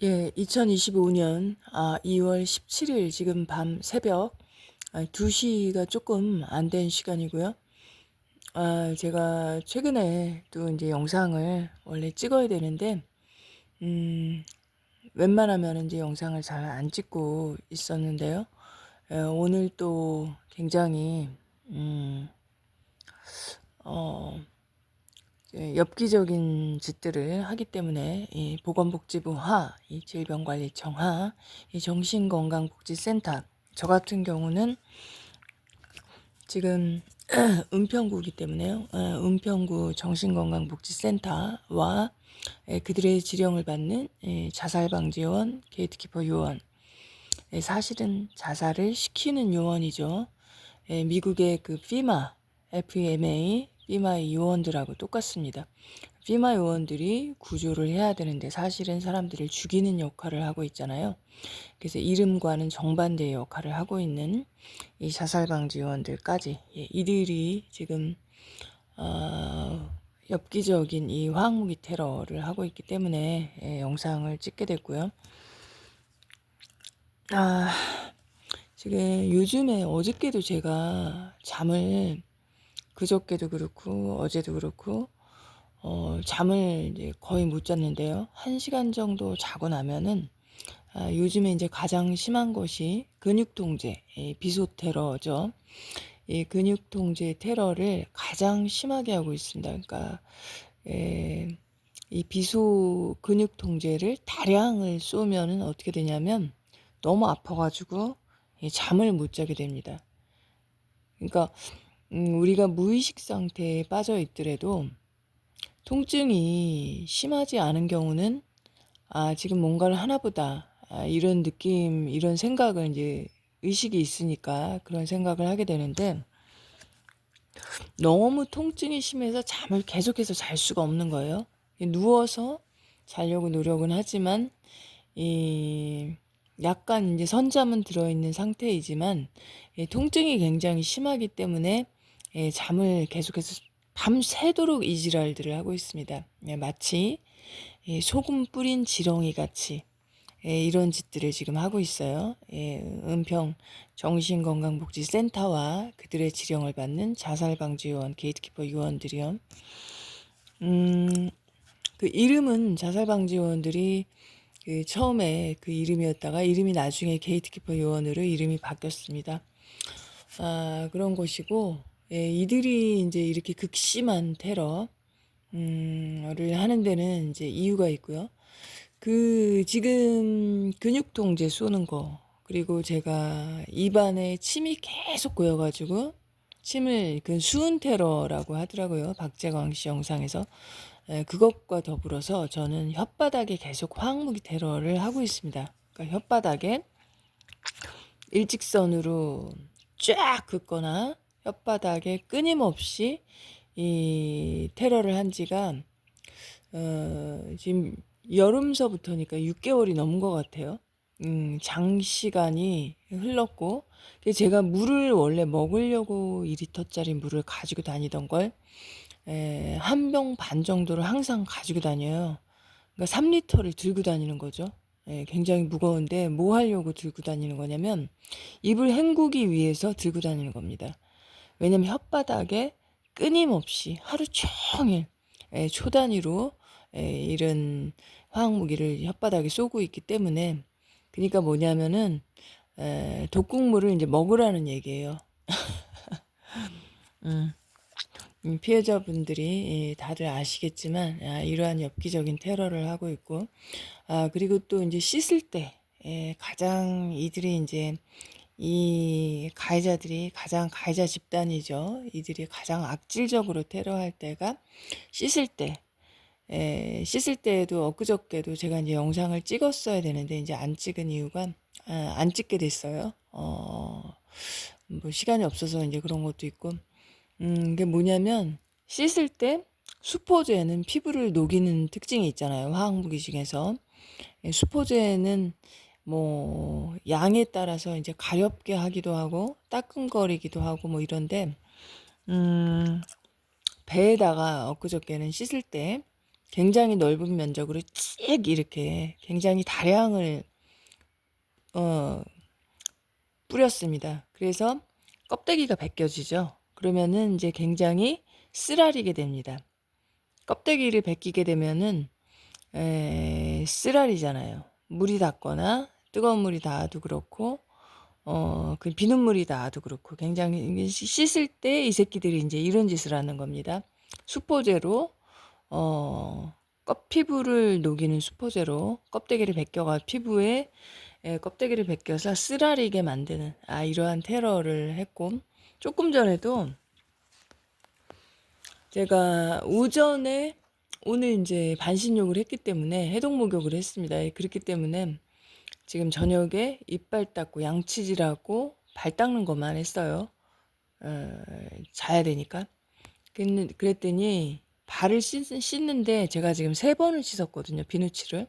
예, 2025년 2월 17일 지금 새벽 2시가 조금 안 된 시간이고요. 제가 최근에 또 이제 영상을 원래 찍어야 되는데 음, 웬만하면 이제 영상을 잘 안 찍고 있었는데요. 오늘 또 굉장히 음, 어, 엽기적인 짓들을 하기 때문에 이 보건복지부 이 질병관리청 이 정신건강복지센터, 저 같은 경우는 지금 은평구이기 때문에요. 은평구 정신건강복지센터와 그들의 지령을 받는 자살방지요원, 게이트키퍼 요원, 사실은 자살을 시키는 요원이죠. 미국의 그 FEMA, 피마 요원들하고 똑같습니다. 피마 요원들이 구조를 해야 되는데 사실은 사람들을 죽이는 역할을 하고 있잖아요. 그래서 이름과는 정반대의 역할을 하고 있는 이 자살방지 요원들까지, 이들이 지금 엽기적인 이 화학무기 테러를 하고 있기 때문에 영상을 찍게 됐고요. 지금 요즘에 어저께도 제가 잠을, 그저께도 그렇고 어제도 그렇고 잠을 이제 거의 못 잤는데요. 1시간 정도 자고 나면은 요즘에 이제 가장 심한 것이 근육통제, 비소 테러죠. 이 근육통제 테러를 가장 심하게 하고 있습니다. 그러니까 이 비소 근육통제를 다량을 쏘면은 어떻게 되냐면 너무 아파가지고 잠을 못 자게 됩니다. 그러니까 우리가 무의식 상태에 빠져 있더라도 통증이 심하지 않은 경우는 지금 뭔가를 하나 보다. 이런 느낌, 이런 생각을 이제 의식이 있으니까 그런 생각을 하게 되는데, 너무 통증이 심해서 잠을 계속해서 잘 수가 없는 거예요. 누워서 자려고 노력은 하지만 이 약간 이제 선잠은 들어있는 상태이지만 통증이 굉장히 심하기 때문에 잠을 계속해서 밤새도록 이 지랄들을 하고 있습니다. 마치 소금 뿌린 지렁이 같이 이런 짓들을 지금 하고 있어요. 은평 정신건강복지센터와 그들의 지령을 받는 자살방지 요원, 게이트키퍼 요원들이요. 그 이름은 자살방지 요원들이 그 처음에 그 이름이었다가 이름이 나중에 게이트키퍼 요원으로 이름이 바뀌었습니다. 그런 것이고, 이들이 이제 이렇게 극심한 테러를 하는 데는 이제 이유가 있고요. 그 지금 근육통제 쏘는 거, 그리고 제가 입안에 침이 계속 고여가지고 침을 그 수은 테러라고 하더라고요. 박재광 씨 영상에서. 그것과 더불어서 저는 혓바닥에 계속 화학무기 테러를 하고 있습니다. 그러니까 혓바닥에 일직선으로 쫙 긋거나 혓바닥에 끊임없이 이 테러를 한 지가 지금 여름서부터니까 6개월이 넘은 것 같아요. 장시간이 흘렀고, 제가 물을 원래 먹으려고 2리터짜리 물을 가지고 다니던 걸, 한 병 반 정도를 항상 가지고 다녀요. 그러니까 3리터를 들고 다니는 거죠. 굉장히 무거운데 뭐 하려고 들고 다니는 거냐면 입을 헹구기 위해서 들고 다니는 겁니다. 왜냐면 혓바닥에 끊임없이 하루 종일 초 단위로 이런 화학무기를 혓바닥에 쏘고 있기 때문에, 그러니까 뭐냐면은 독극물을 이제 먹으라는 얘기예요. 음, 피해자분들이 다들 아시겠지만 이러한 엽기적인 테러를 하고 있고, 그리고 또 이제 씻을 때 가장 이들이 이제 이 가해자들이 가장 가해자 집단이죠. 이들이 가장 악질적으로 테러할 때가 씻을 때. 씻을 때에도 엊그저께도 제가 이제 영상을 찍었어야 되는데 이제 안 찍은 이유가 안 찍게 됐어요. 뭐 시간이 없어서 이제 그런 것도 있고, 이게 뭐냐면 씻을 때 수포제는 피부를 녹이는 특징이 있잖아요. 화학무기 중에서. 수포제는 뭐 양에 따라서 이제 가렵게 하기도 하고 따끔거리기도 하고 뭐 이런데, 배에다가 엊그저께는 씻을 때 굉장히 넓은 면적으로 쭉 이렇게 굉장히 다량을 어, 뿌렸습니다. 그래서 껍데기가 벗겨지죠. 그러면은 이제 굉장히 쓰라리게 됩니다. 껍데기를 벗기게 되면은 쓰라리잖아요. 물이 닿거나 뜨거운 물이 닿아도 그렇고 그 비눗물이 닿아도 그렇고 굉장히 씻을 때 이 새끼들이 이제 이런 짓을 하는 겁니다. 수포제로 피부를 녹이는 수포제로 껍데기를 벗겨가 피부에 껍데기를 벗겨서 쓰라리게 만드는 이러한 테러를 했고, 조금 전에도 제가 오전에 오늘 이제 반신욕을 했기 때문에 해동 목욕을 했습니다. 그렇기 때문에 지금 저녁에 이빨 닦고 양치질하고 발 닦는 것만 했어요. 자야 되니까. 그랬더니 발을 씻는데 제가 지금 3번을 씻었거든요. 비누칠을.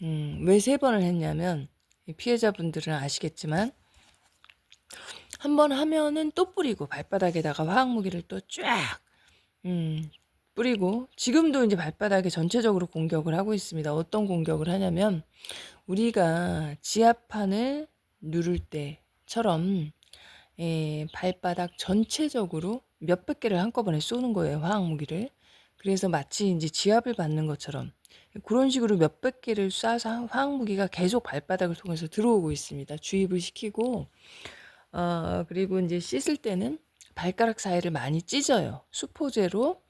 왜 3번을 했냐면 피해자분들은 아시겠지만 한 번 하면은 또 뿌리고 발바닥에다가 화학무기를 또 쫙 뿌리고 지금도 이제 발바닥에 전체적으로 공격을 하고 있습니다. 어떤 공격을 하냐면 우리가 지압판을 누를 때처럼 발바닥 전체적으로 몇백 개를 한꺼번에 쏘는 거예요. 화학무기를. 그래서 마치 이제 지압을 받는 것처럼 그런 식으로 몇백 개를 쏴서 화학무기가 계속 발바닥을 통해서 들어오고 있습니다. 주입을 시키고 그리고 이제 씻을 때는 발가락 사이를 많이 찢어요. 수포제로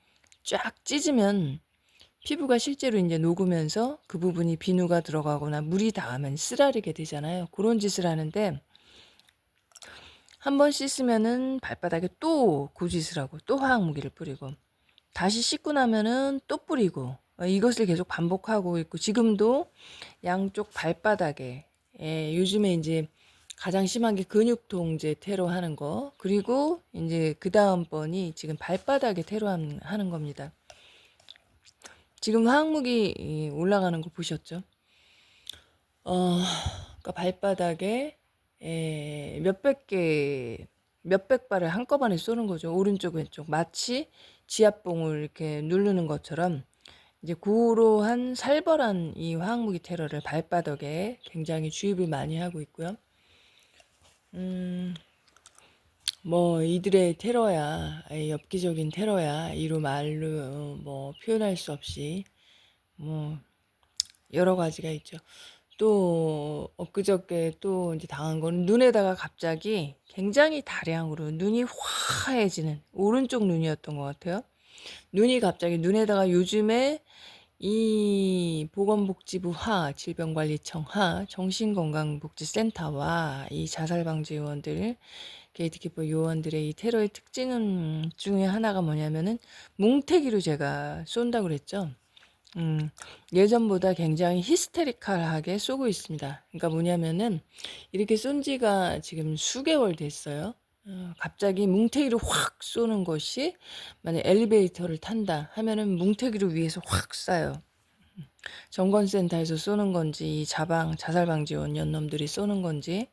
쫙 찢으면 피부가 실제로 이제 녹으면서 그 부분이 비누가 들어가거나 물이 닿으면 쓰라리게 되잖아요. 그런 짓을 하는데 한 번 씻으면은 발바닥에 또 그 짓을 하고 또 화학무기를 뿌리고 다시 씻고 나면은 또 뿌리고 이것을 계속 반복하고 있고 지금도 양쪽 발바닥에 요즘에 이제 가장 심한 게 근육통제 테러하는 거 그리고 이제 그 다음번이 지금 발바닥에 테러하는 겁니다. 지금 화학무기 올라가는 거 보셨죠? 그러니까 발바닥에 몇백 발을 한꺼번에 쏘는 거죠. 오른쪽 왼쪽 마치 지압봉을 이렇게 누르는 것처럼 이제 고로한 살벌한 이 화학무기 테러를 발바닥에 굉장히 주입을 많이 하고 있고요. 뭐 이들의 테러야, 엽기적인 테러야 이로 말로 뭐 표현할 수 없이 뭐 여러 가지가 있죠. 또 엊그저께 또 이제 당한 거는 눈에다가 갑자기 굉장히 다량으로 눈이 화해지는 오른쪽 눈이었던 것 같아요. 눈이 갑자기 눈에다가 요즘에 이 보건복지부 질병관리청 정신건강복지센터와 이 자살방지 요원들 게이트키퍼 요원들의 이 테러의 특징은 중에 하나가 뭐냐면은 뭉태기로 제가 쏜다고 그랬죠. 예전보다 굉장히 히스테리컬하게 쏘고 있습니다. 그러니까 뭐냐면은 이렇게 쏜 지가 지금 수개월 됐어요. 갑자기 뭉태기로 확 쏘는 것이 만약 엘리베이터를 탄다 하면은 뭉태기로 위에서 확 쏴요. 정권센터에서 쏘는 건지 이 자살방지원 연놈들이 쏘는 건지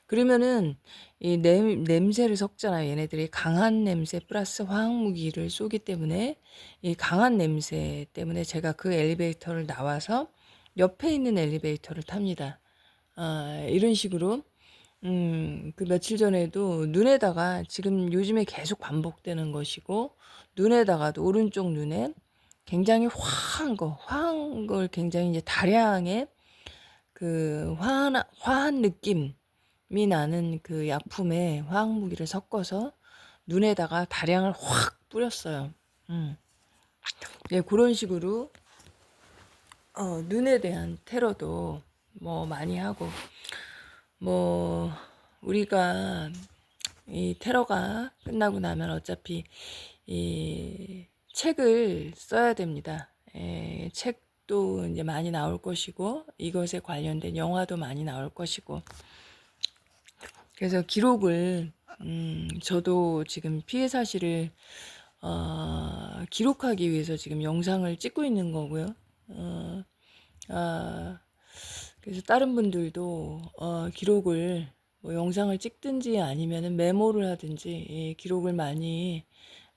그러면은 이 냄새를 섞잖아요. 얘네들이 강한 냄새 플러스 화학무기를 쏘기 때문에 이 강한 냄새 때문에 제가 그 엘리베이터를 나와서 옆에 있는 엘리베이터를 탑니다. 이런 식으로 그 며칠 전에도 눈에다가 지금 요즘에 계속 반복되는 것이고 눈에다가도 오른쪽 눈에 굉장히 화한 걸 굉장히 이제 다량의 그 화한 느낌이 나는 그 약품에 화학무기를 섞어서 눈에다가 다량을 확 뿌렸어요. 예, 그런 식으로 눈에 대한 테러도 뭐 많이 하고 뭐 우리가 이 테러가 끝나고 나면 어차피 이 책을 써야 됩니다. 책도 이제 많이 나올 것이고 이것에 관련된 영화도 많이 나올 것이고 그래서 기록을 저도 지금 피해 사실을 기록하기 위해서 지금 영상을 찍고 있는 거고요. 그래서 다른 분들도 기록을 뭐 영상을 찍든지 아니면은 메모를 하든지 기록을 많이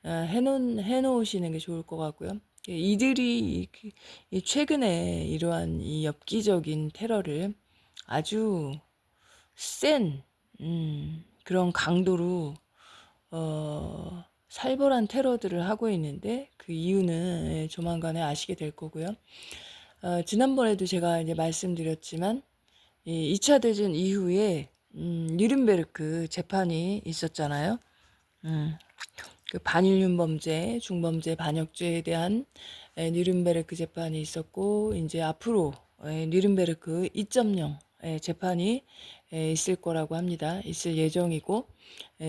해놓으시는 게 좋을 것 같고요. 이들이 이 최근에 이러한 이 엽기적인 테러를 아주 센 그런 강도로 살벌한 테러들을 하고 있는데, 그 이유는 조만간에 아시게 될 거고요. 지난번에도 제가 이제 말씀드렸지만, 이 2차 대전 이후에 뉘른베르크 재판이 있었잖아요. 음, 그 반일륜 범죄, 중범죄, 반역죄에 대한 뉘른베르크 재판이 있었고, 이제 앞으로 뉘른베르크 2.0 재판이 있을 거라고 합니다. 있을 예정이고,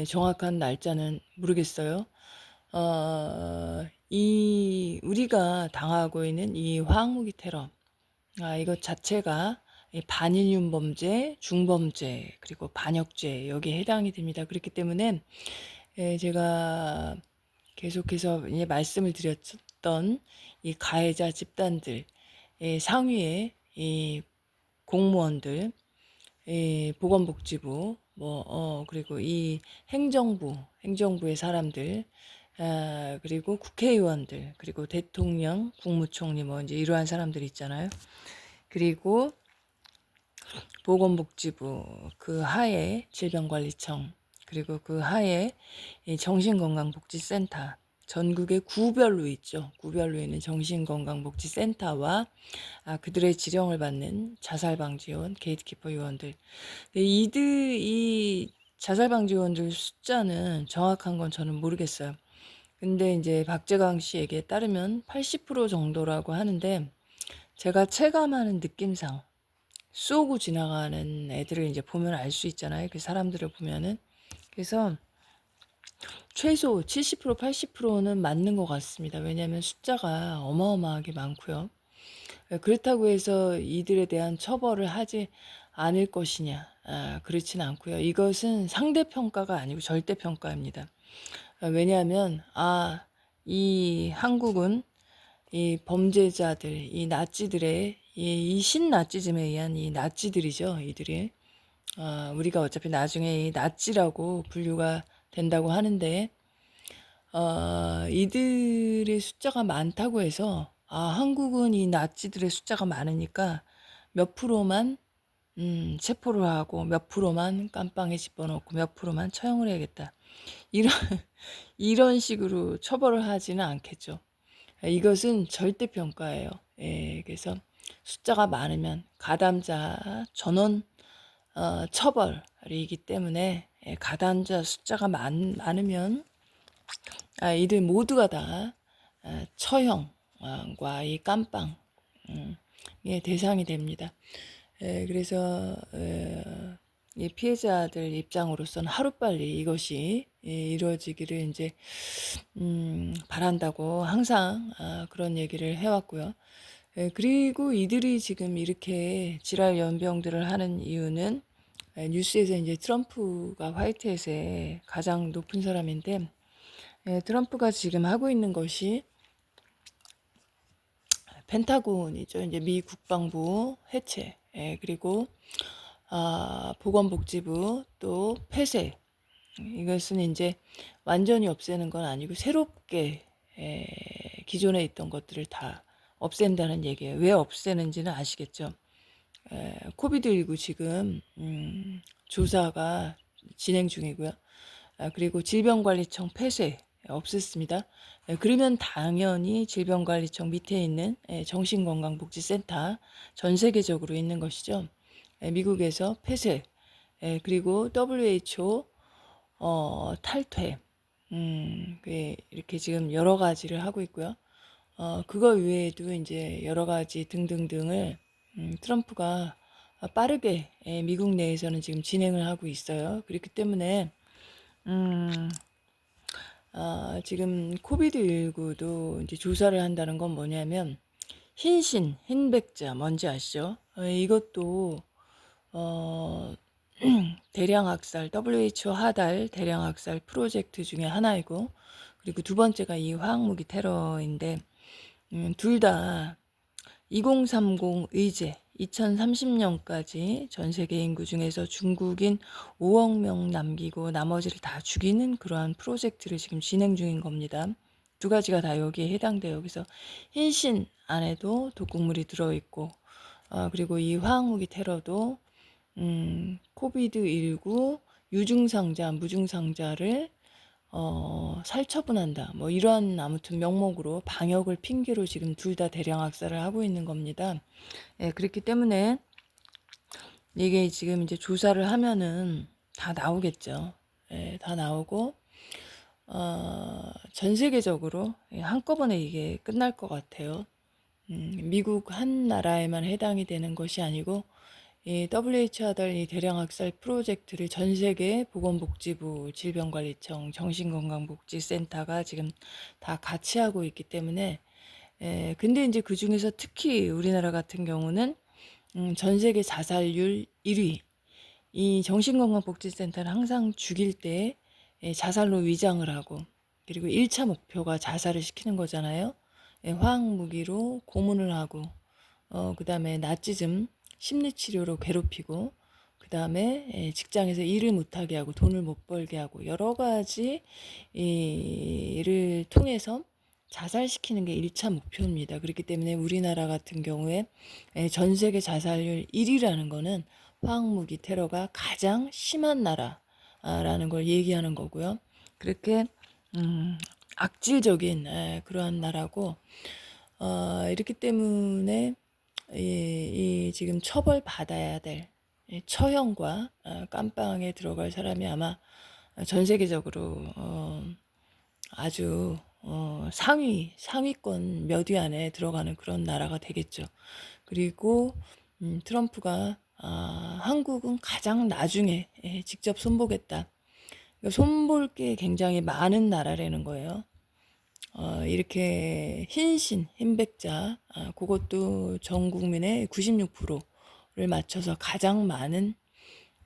정확한 날짜는 모르겠어요. 이 우리가 당하고 있는 이 화학무기 테러, 이것 자체가 반인륜 범죄, 중범죄, 그리고 반역죄 여기에 해당이 됩니다. 그렇기 때문에 제가 계속해서 이제 말씀을 드렸던 이 가해자 집단들, 상위의 이 공무원들, 보건복지부, 그리고 이 행정부의 사람들, 그리고 국회의원들, 그리고 대통령, 국무총리, 이제 이러한 사람들 있잖아요. 그리고 보건복지부, 그 하에 질병관리청, 그리고 그 하에 정신건강복지센터, 전국에 구별로 있죠. 구별로 있는 정신건강복지센터와 그들의 지령을 받는 자살방지요원, 게이트키퍼 요원들. 이 자살방지 요원들 숫자는 정확한 건 저는 모르겠어요. 근데 이제 박재광 씨 얘기에 따르면 80% 정도라고 하는데, 제가 체감하는 느낌상 쏘고 지나가는 애들을 이제 보면 알 수 있잖아요. 그 사람들을 보면은. 그래서 최소 70% 80%는 맞는 것 같습니다. 왜냐하면 숫자가 어마어마하게 많고요. 그렇다고 해서 이들에 대한 처벌을 하지 않을 것이냐? 그렇진 않고요. 이것은 상대평가가 아니고 절대평가입니다. 왜냐하면 이 한국은 이 범죄자들, 이 나치들의 이 신나치즘에 의한 이 나치들이죠. 이들이 우리가 어차피 나중에 이 나치라고 분류가 된다고 하는데, 이들의 숫자가 많다고 해서 한국은 이 나치들의 숫자가 많으니까 몇 프로만 체포를 하고 몇 프로만 깜빵에 집어넣고 몇 프로만 처형을 해야겠다, 이런 이런 식으로 처벌을 하지는 않겠죠. 이것은 절대평가예요. 그래서 숫자가 많으면 가담자 전원 처벌이기 때문에, 가담자 숫자가 많으면 이들 모두가 다 처형과 이 깜빵 대상이 됩니다. 그래서 이 피해자들 입장으로서는 하루빨리 이것이 이루어지기를 이제 바란다고 항상 그런 얘기를 해왔고요. 그리고 이들이 지금 이렇게 지랄 연병들을 하는 이유는, 뉴스에서 이제 트럼프가 화이트햇에 가장 높은 사람인데, 트럼프가 지금 하고 있는 것이 펜타곤이죠. 이제 미 국방부 해체, 그리고 보건복지부 또 폐쇄. 이것은 이제 완전히 없애는 건 아니고 새롭게 기존에 있던 것들을 다 없앤다는 얘기예요. 왜 없애는지는 아시겠죠? 코비드19 지금 조사가 진행 중이고요. 그리고 질병관리청 폐쇄 없앴습니다. 그러면 당연히 질병관리청 밑에 있는 정신건강복지센터, 전 세계적으로 있는 것이죠. 미국에서 폐쇄, 그리고 WHO 탈퇴, 이렇게 지금 여러 가지를 하고 있고요. 그거 외에도 이제 여러 가지 등등등을 트럼프가 빠르게 미국 내에서는 지금 진행을 하고 있어요. 그렇기 때문에 지금 코비드19도 이제 조사를 한다는 건 뭐냐면, 흰백자 뭔지 아시죠? 이것도 대량 학살, WHO 하달 대량 학살 프로젝트 중에 하나이고, 그리고 두 번째가 이 화학무기 테러인데, 둘 다 2030 의제, 2030년까지 전 세계 인구 중에서 중국인 5억 명 남기고 나머지를 다 죽이는 그러한 프로젝트를 지금 진행 중인 겁니다. 두 가지가 다 여기에 해당돼요. 그래서 흰신 안에도 독극물이 들어있고, 그리고 이 화학무기 테러도 코비드19 유증상자, 무증상자를 살처분한다. 뭐 이러한 아무튼 명목으로 방역을 핑계로 지금 둘 다 대량 학살을 하고 있는 겁니다. 예, 그렇기 때문에 이게 지금 이제 조사를 하면은 다 나오겠죠. 예, 다 나오고 전 세계적으로 한꺼번에 이게 끝날 것 같아요. 미국 한 나라에만 해당이 되는 것이 아니고 이 WHO 하던 이 대량 학살 프로젝트를 전 세계 보건복지부, 질병관리청, 정신건강복지센터가 지금 다 같이 하고 있기 때문에 근데 이제 그 중에서 특히 우리나라 같은 경우는 전 세계 자살률 1위. 이 정신건강복지센터는 항상 죽일 때 자살로 위장을 하고, 그리고 1차 목표가 자살을 시키는 거잖아요. 화학무기로 고문을 하고, 그 다음에 나치즘 심리치료로 괴롭히고, 그 다음에 직장에서 일을 못하게 하고 돈을 못 벌게 하고 여러 가지 일을 통해서 자살시키는 게 1차 목표입니다. 그렇기 때문에 우리나라 같은 경우에 전 세계 자살률 1위라는 거는 화학무기 테러가 가장 심한 나라라는 걸 얘기하는 거고요. 그렇게 악질적인 그러한 나라고, 이렇기 때문에 이 지금 처벌받아야 될 처형과 깜빵에 들어갈 사람이 아마 전 세계적으로 아주 상위권 몇 위 안에 들어가는 그런 나라가 되겠죠. 그리고 트럼프가 한국은 가장 나중에 직접 손보겠다. 그러니까 손볼 게 굉장히 많은 나라라는 거예요. 이렇게 흰백자, 그것도 전 국민의 96%를 맞춰서 가장 많은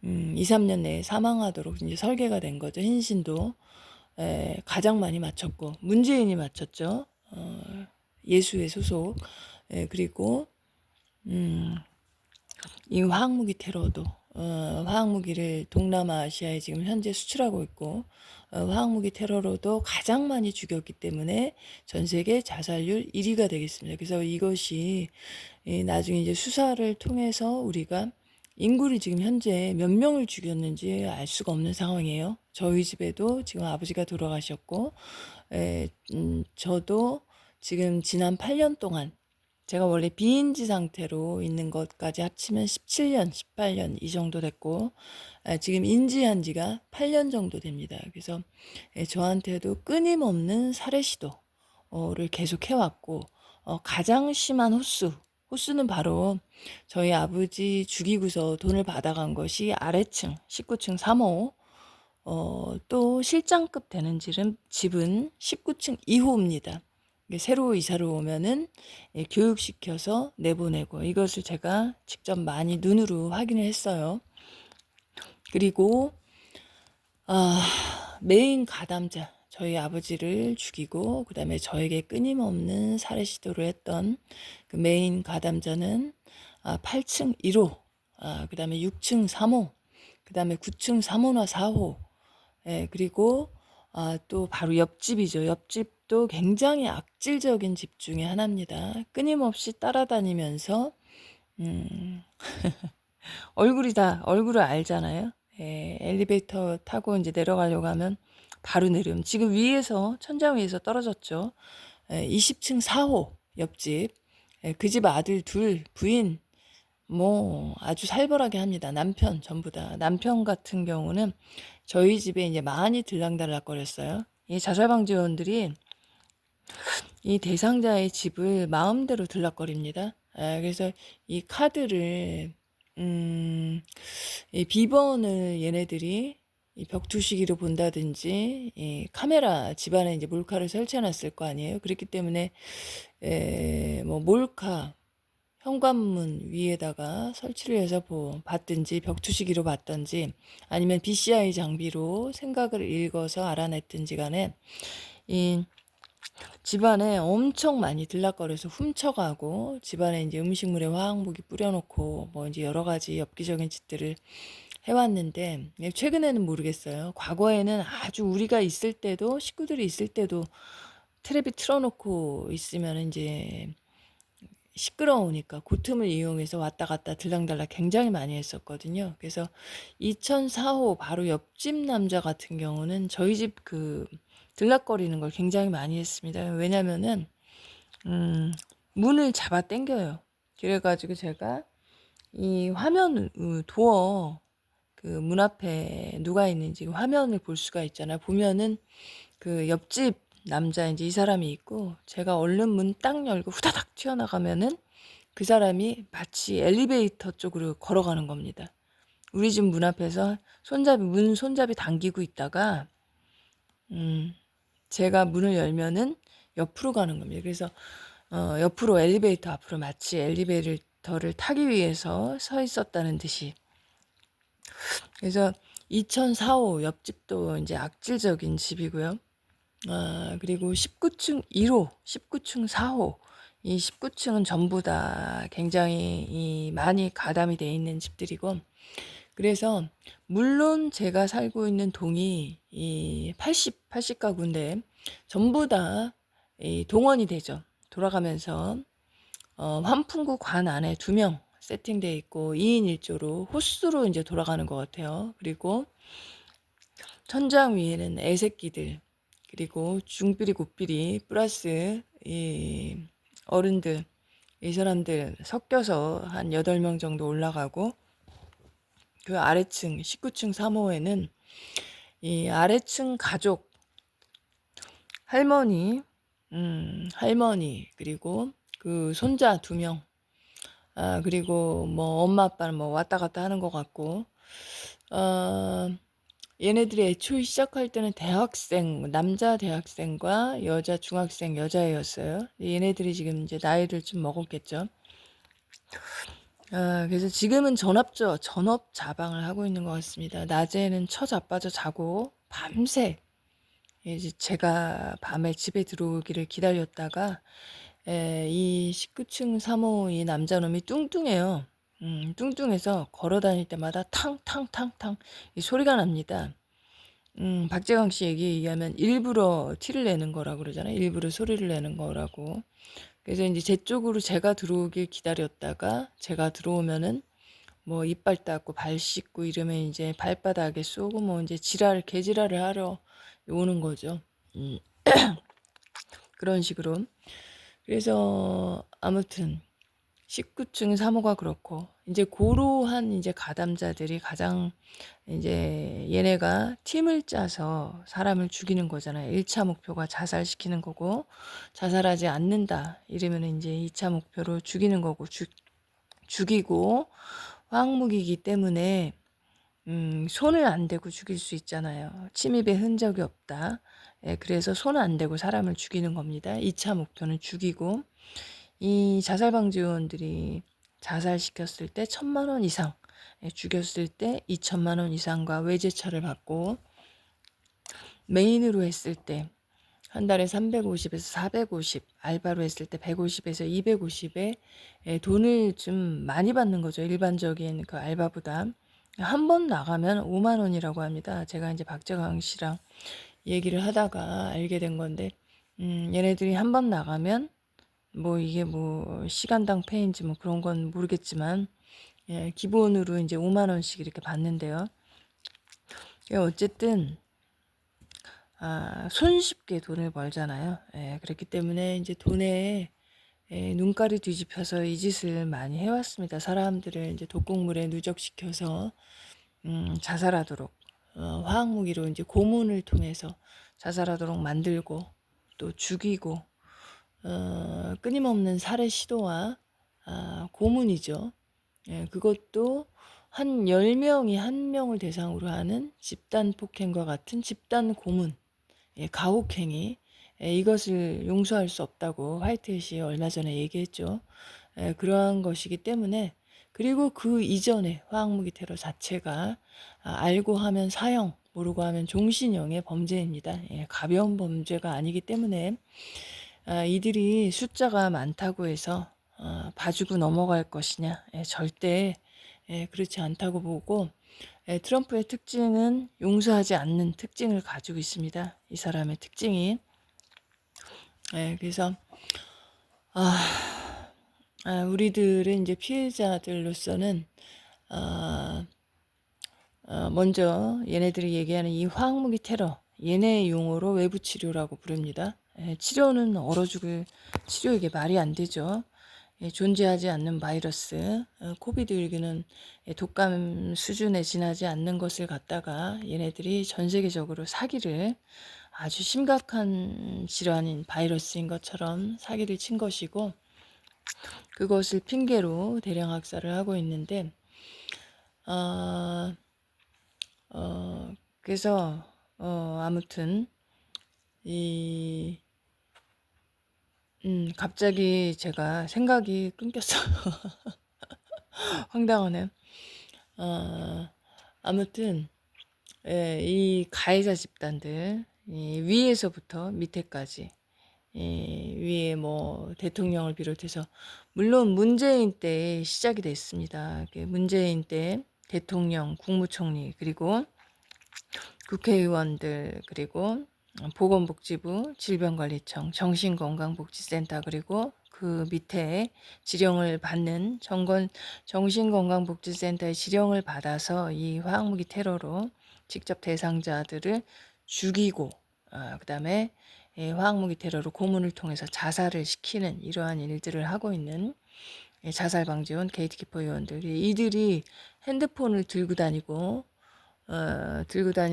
2, 3년 내에 사망하도록 이제 설계가 된 거죠. 흰신도 가장 많이 맞췄고 문재인이 맞췄죠. 예수의 소속. 그리고 이 화학무기 테러도 화학무기를 동남아시아에 지금 현재 수출하고 있고, 화학무기 테러로도 가장 많이 죽였기 때문에 전 세계 자살률 1위가 되겠습니다. 그래서 이것이 나중에 이제 수사를 통해서 우리가 인구를 지금 현재 몇 명을 죽였는지 알 수가 없는 상황이에요. 저희 집에도 지금 아버지가 돌아가셨고, 저도 지금 지난 8년 동안 제가 원래 비인지 상태로 있는 것까지 합치면 17년, 18년 이 정도 됐고, 지금 인지한 지가 8년 정도 됩니다. 그래서 저한테도 끊임없는 살해 시도를 계속 해왔고, 가장 심한 호수는 바로 저희 아버지 죽이고서 돈을 받아간 것이 아래층 19층 3호, 또 실장급 되는 집은 19층 2호입니다. 새로 이사를 오면은 교육시켜서 내보내고, 이것을 제가 직접 많이 눈으로 확인을 했어요. 그리고 메인 가담자, 저희 아버지를 죽이고 그 다음에 저에게 끊임없는 살해 시도를 했던 그 메인 가담자는 8층 1호, 그 다음에 6층 3호, 그 다음에 9층 3호나 4호, 그리고 또 바로 옆집이죠. 옆집도 굉장히 악질적인 집 중에 하나입니다. 끊임없이 따라다니면서 얼굴을 알잖아요. 엘리베이터 타고 이제 내려가려고 하면 바로 내려오면, 지금 위에서 천장 위에서 떨어졌죠. 20층 4호 옆집, 그 집 아들 둘, 부인 뭐 아주 살벌하게 합니다. 남편 전부 다. 남편 같은 경우는 저희 집에 이제 많이 들락달락거렸어요. 이 자살방지원들이 이 대상자의 집을 마음대로 들락거립니다. 그래서 이 카드를 이 비번을 얘네들이 이 벽투시기로 본다든지, 이 카메라 집안에 이제 몰카를 설치해놨을 거 아니에요. 그렇기 때문에 뭐 몰카 현관문 위에다가 설치를 해서 봤든지, 벽투시기로 봤든지, 아니면 BCI 장비로 생각을 읽어서 알아냈든지 간에 이 집안에 엄청 많이 들락거려서 훔쳐가고, 집안에 이제 음식물에 화학무기 뿌려놓고 뭐 이제 여러 가지 엽기적인 짓들을 해왔는데, 최근에는 모르겠어요. 과거에는 아주 우리가 있을 때도, 식구들이 있을 때도 테레비 틀어놓고 있으면 이제 시끄러우니까 그 틈을 이용해서 왔다 갔다 들락달락 굉장히 많이 했었거든요. 그래서 2004호 바로 옆집 남자 같은 경우는 저희 집 그 들락거리는 걸 굉장히 많이 했습니다. 왜냐면은 문을 잡아 당겨요. 그래가지고 제가 이 화면 도어 그 문 앞에 누가 있는지 화면을 볼 수가 있잖아요. 보면은 그 옆집 남자 이제 이 사람이 있고 제가 얼른 문 딱 열고 후다닥 튀어나가면은 그 사람이 마치 엘리베이터 쪽으로 걸어가는 겁니다. 우리 집 문 앞에서 문 손잡이 당기고 있다가 제가 문을 열면은 옆으로 가는 겁니다. 그래서 옆으로 엘리베이터 앞으로 마치 엘리베이터를 타기 위해서 서 있었다는 듯이. 그래서 2004호 옆집도 이제 악질적인 집이고요. 그리고 19층 1호, 19층 4호, 이 19층은 전부 다 굉장히 많이 가담이 돼 있는 집들이고, 그래서 물론 제가 살고 있는 동이 이 80 가구인데 전부 다 이 동원이 되죠. 돌아가면서 환풍구 관 안에 2명 세팅돼 있고 2인 1조로 호수로 이제 돌아가는 것 같아요. 그리고 천장 위에는 애새끼들, 그리고 중삐리 곱삐리 플러스 이 어른들, 이 사람들 섞여서 한 8명 정도 올라가고, 그 아래층 19층 3호에는 이 아래층 가족 할머니, 할머니, 그리고 그 손자 2명, 그리고 뭐 엄마 아빠는 뭐 왔다 갔다 하는 것 같고, 어, 얘네들이 애초에 시작할 때는 대학생, 남자 대학생과 여자 중학생 여자애였어요. 얘네들이 지금 이제 나이를 좀 먹었겠죠. 그래서 지금은 전업 자방을 하고 있는 것 같습니다. 낮에는 처자빠져 자고 밤새 이제 제가 밤에 집에 들어오기를 기다렸다가 이 19층 3호 이 남자놈이 뚱뚱해요. 뚱뚱해서 걸어 다닐 때마다 탕탕탕탕 이 소리가 납니다. 박재광 씨 얘기에 의하면 일부러 티를 내는 거라고 그러잖아요. 일부러 소리를 내는 거라고. 그래서 이제 제 쪽으로 제가 들어오길 기다렸다가 제가 들어오면은 뭐 이빨 닦고 발 씻고 이러면 이제 발바닥에 쏘고 뭐 이제 개지랄을 하러 오는 거죠. 음, 그런 식으로. 그래서 아무튼 19층 3호가 그렇고, 이제 고로한 이제 가담자들이 가장 이제 얘네가 팀을 짜서 사람을 죽이는 거잖아요. 1차 목표가 자살시키는 거고, 자살하지 않는다 이러면 이제 2차 목표로 죽이는 거고, 죽이고 화학무기이기 때문에 손을 안 대고 죽일 수 있잖아요. 침입의 흔적이 없다. 그래서 손 안 대고 사람을 죽이는 겁니다. 2차 목표는 죽이고, 이 자살방지원들이 자살시켰을 때 1,000만 원 이상, 죽였을 때 2천만 원 이상과 외제차를 받고, 메인으로 했을 때 한 달에 350에서 450, 알바로 했을 때 150에서 250에 돈을 좀 많이 받는 거죠. 일반적인 그 알바보다. 한 번 나가면 5만 원이라고 합니다. 제가 이제 박재광 씨랑 얘기를 하다가 알게 된 건데, 얘네들이 한 번 나가면 뭐 이게 뭐 시간당 페인지 뭐 그런 건 모르겠지만, 기본으로 이제 5만 원씩 이렇게 받는데요. 어쨌든 손쉽게 돈을 벌잖아요. 그렇기 때문에 이제 돈에 눈깔이 뒤집혀서 이 짓을 많이 해왔습니다. 사람들을 이제 독극물에 누적시켜서 자살하도록, 화학무기로 이제 고문을 통해서 자살하도록 만들고 또 죽이고, 끊임없는 살해 시도와 고문이죠. 그것도 한 10명이 1명을 대상으로 하는 집단 폭행과 같은 집단 고문, 가혹행위, 이것을 용서할 수 없다고 화이트햇이 얼마 전에 얘기했죠. 그러한 것이기 때문에, 그리고 그 이전에 화학무기 테러 자체가 알고 하면 사형, 모르고 하면 종신형의 범죄입니다. 가벼운 범죄가 아니기 때문에 이들이 숫자가 많다고 해서 봐주고 넘어갈 것이냐, 절대 그렇지 않다고 보고, 트럼프의 특징은 용서하지 않는 특징을 가지고 있습니다. 이 사람의 특징이. 그래서 우리들은 이제 피해자들로서는 아, 먼저 얘네들이 얘기하는 이 화학무기 테러, 얘네 용어로 외부 치료라고 부릅니다. 치료는 얼어 죽을 치료, 이게 말이 안 되죠. 존재하지 않는 바이러스, 코비드19는 독감 수준에 지나지 않는 것을 갖다가 얘네들이 전 세계적으로 사기를, 아주 심각한 질환인 바이러스인 것처럼 사기를 친 것이고, 그것을 핑계로 대량 학살을 하고 있는데, 아, 그래서 아무튼 이 갑자기 제가 생각이 끊겼어요. 황당하네. 어, 아무튼 이 가해자 집단들, 위에서부터 밑에까지, 위에 뭐 대통령을 비롯해서, 물론 문재인 때 시작이 됐습니다. 문재인 때 대통령, 국무총리, 그리고 국회의원들, 그리고 보건복지부, 질병관리청, 정신건강복지센터, 그리고 그 밑에 지령을 받는 정신건강복지센터의 지령을 받아서 이 화학무기 테러로 직접 대상자들을 죽이고, 그 다음에 화학무기 테러로 고문을 통해서 자살을 시키는 이러한 일들을 하고 있는 자살방지원 게이트키퍼 요원들, 이들이 핸드폰을 들고 다니는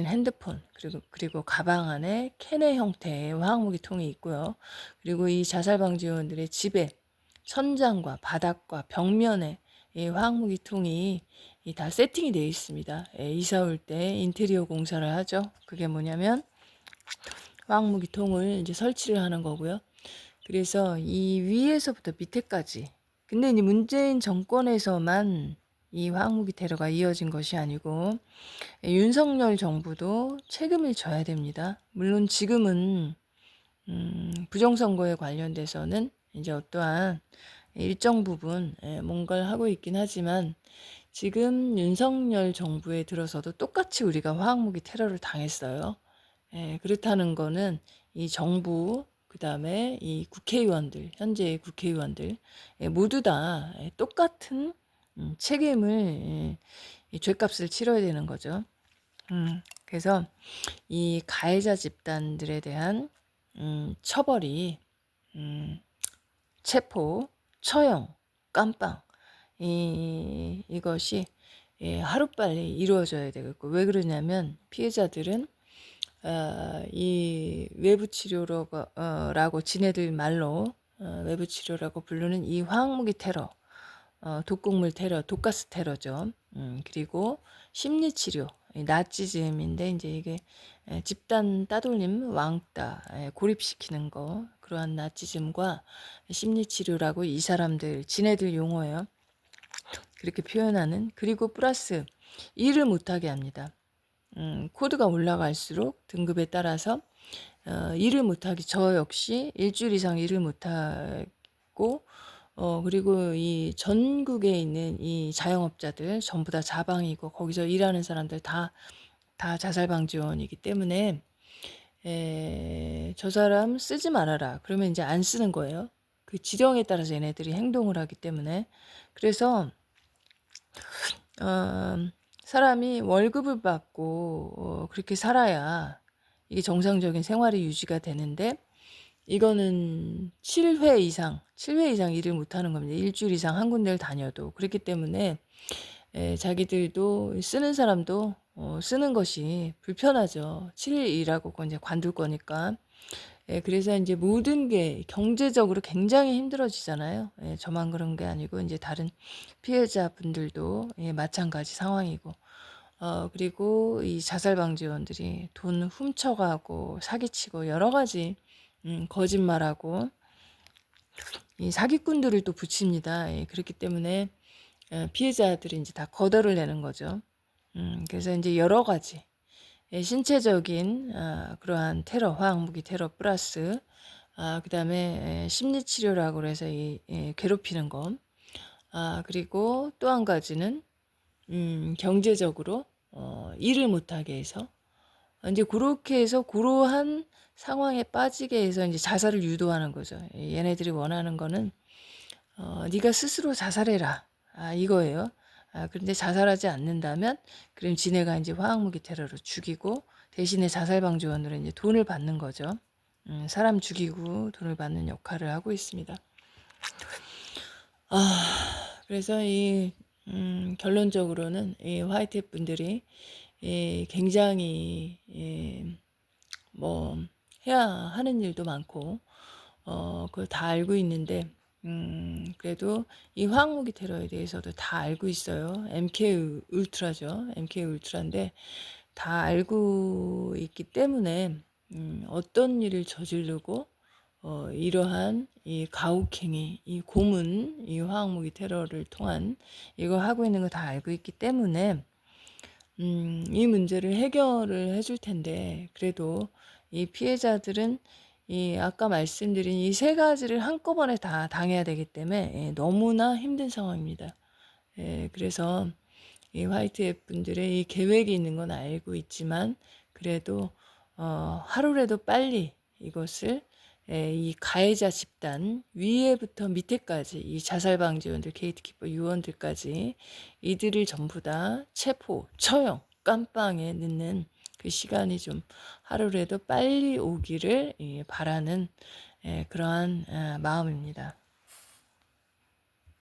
핸드폰, 그리고 가방 안에 캔의 형태의 화학무기 통이 있고요. 그리고 이 자살방지 요원들의 집에 천장과 바닥과 벽면에 이 화학무기 통이 다 세팅이 되어 있습니다. 이사 올 때 인테리어 공사를 하죠. 그게 뭐냐면 화학무기 통을 이제 설치를 하는 거고요. 그래서 이 위에서부터 밑에까지, 근데 이제 문재인 정권에서만 이 화학무기 테러가 이어진 것이 아니고 윤석열 정부도 책임을 져야 됩니다. 물론 지금은 부정선거에 관련돼서는 이제 어떠한 일정 부분 뭔가를 하고 있긴 하지만, 지금 윤석열 정부에 들어서도 똑같이 우리가 화학무기 테러를 당했어요. 그렇다는 거는 이 정부, 그 다음에 이 국회의원들, 현재의 국회의원들 모두 다 똑같은 책임을, 이 죄값을 치러야 되는 거죠. 그래서 이 가해자 집단들에 대한 처벌이, 체포, 처형, 깜빵, 이것이 하루빨리 이루어져야 되겠고, 왜 그러냐면 피해자들은 이 외부 치료라고 지네들 말로 외부 치료라고 부르는 이 화학무기 테러, 독극물 테러, 독가스 테러죠. 그리고 심리치료, 나치즘인데 이제 이게 집단 따돌림, 왕따, 고립시키는 거, 그러한 나치즘과 심리치료라고 이 사람들, 지네들 용어예요. 그렇게 표현하는, 그리고 플러스 일을 못하게 합니다. 코드가 올라갈수록 등급에 따라서 일을 못하기, 저 역시 일주일 이상 일을 못하고, 그리고 이 전국에 있는 이 자영업자들 전부 다 자방이고, 거기서 일하는 사람들 다 자살방지원이기 때문에 저 사람 쓰지 말아라 그러면 이제 안 쓰는 거예요. 그 지령에 따라서 얘네들이 행동을 하기 때문에. 그래서 사람이 월급을 받고 그렇게 살아야 이게 정상적인 생활이 유지가 되는데, 이거는 7회 이상 일을 못하는 겁니다. 일주일 이상 한 군데를 다녀도. 그렇기 때문에 자기들도, 쓰는 사람도 쓰는 것이 불편하죠. 7일 일하고 이제 관둘 거니까. 그래서 이제 모든 게 경제적으로 굉장히 힘들어지잖아요. 저만 그런 게 아니고 이제 다른 피해자분들도 마찬가지 상황이고, 그리고 이 자살방지원들이 돈 훔쳐가고 사기치고 여러 가지 거짓말하고 이 사기꾼들을 또 붙입니다. 그렇기 때문에 피해자들이 이제 다 거덜을 내는 거죠. 그래서 이제 여러 가지 신체적인 그러한 테러, 화학무기 테러 플러스 그 다음에 심리치료라고 해서 괴롭히는 거, 그리고 또 한 가지는 경제적으로 일을 못하게 해서 이제 그렇게 해서 그러한 상황에 빠지게 해서 이제 자살을 유도하는 거죠. 얘네들이 원하는 거는 네가 스스로 자살해라. 이거예요. 그런데 자살하지 않는다면 그럼 지네가 이제 화학무기 테러로 죽이고 대신에 자살방지원으로 이제 돈을 받는 거죠. 사람 죽이고 돈을 받는 역할을 하고 있습니다. 그래서 결론적으로는 이 화이트 분들이 굉장히 뭐 해야 하는 일도 많고 그걸 다 알고 있는데 그래도 이 화학무기 테러에 대해서도 다 알고 있어요. MK 울트라죠. MK 울트라인데 다 알고 있기 때문에 어떤 일을 저지르고 이러한 이 가혹행위, 이 고문, 이 화학무기 테러를 통한 이거 하고 있는 거 다 알고 있기 때문에 이 문제를 해결을 해줄 텐데 그래도 이 피해자들은 이 아까 말씀드린 이 세 가지를 한꺼번에 다 당해야 되기 때문에 너무나 힘든 상황입니다. 그래서 이 화이트앱 분들의 이 계획이 있는 건 알고 있지만 그래도 하루라도 빨리 이것을 이 가해자 집단 위에부터 밑에까지 이 자살방지원들, 게이트키퍼 요원들까지 이들을 전부 다 체포, 처형, 깜빵에 넣는 그 시간이 좀 하루라도 빨리 오기를 바라는 그러한 마음입니다.